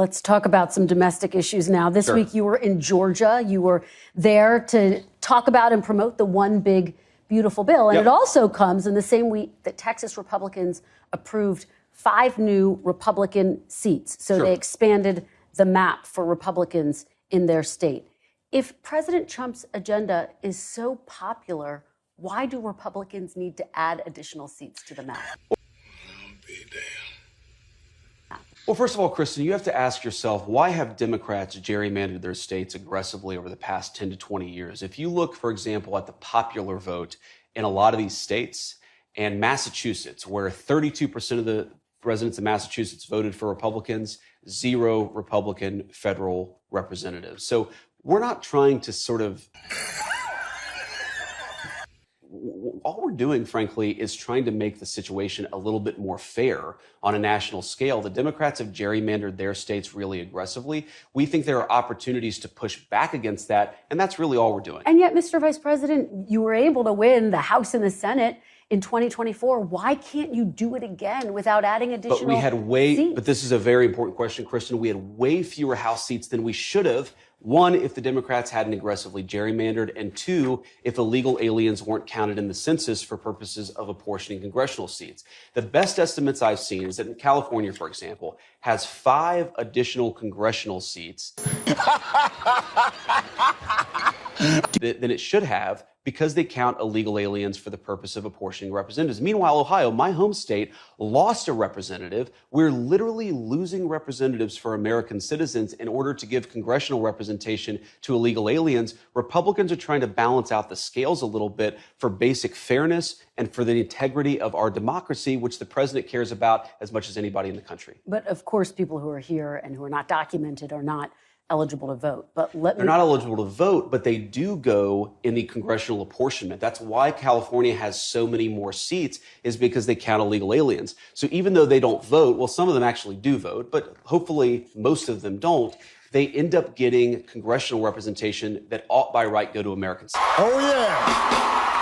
let's talk about some domestic issues now. This Sure. week you were in Georgia. You were there to talk about and promote the One Big Beautiful Bill. And Yep. it also comes in the same week that Texas Republicans approved 5 new Republican seats. So Sure. they expanded the map for Republicans in their state. If President Trump's agenda is so popular, why do Republicans need to add additional seats to the map? Well, first of all, Kristen, you have to ask yourself, why have Democrats gerrymandered their states aggressively over the past 10 to 20 years? If you look, for example, at the popular vote in a lot of these states, and Massachusetts, where 32% of the residents of Massachusetts voted for Republicans, 0 Republican federal representatives. So we're not trying to sort of... All we're doing, frankly, is trying to make the situation a little bit more fair on a national scale. The Democrats have gerrymandered their states really aggressively. We think there are opportunities to push back against that, and that's really all we're doing. And yet, Mr. Vice President, you were able to win the House and the Senate in 2024. Why can't you do it again without adding additional But we had seats? But this is a very important question, Kristen. We had way fewer House seats than we should have. 1, if the Democrats hadn't aggressively gerrymandered, and 2, if illegal aliens weren't counted in the census for purposes of apportioning congressional seats. The best estimates I've seen is that in California, for example, has 5 additional congressional seats than it should have, because they count illegal aliens for the purpose of apportioning representatives. Meanwhile, Ohio, my home state, lost a representative. We're literally losing representatives for American citizens in order to give congressional representation to illegal aliens. Republicans are trying to balance out the scales a little bit for basic fairness and for the integrity of our democracy, which the president cares about as much as anybody in the country. But of course, people who are here and who are not documented are not eligible to vote. But They're not eligible to vote, but they do go in the congressional apportionment. That's why California has so many more seats, is because they count illegal aliens. So even though they don't vote, well, some of them actually do vote, but hopefully most of them don't, they end up getting congressional representation that ought by right go to Americans. Oh, yeah.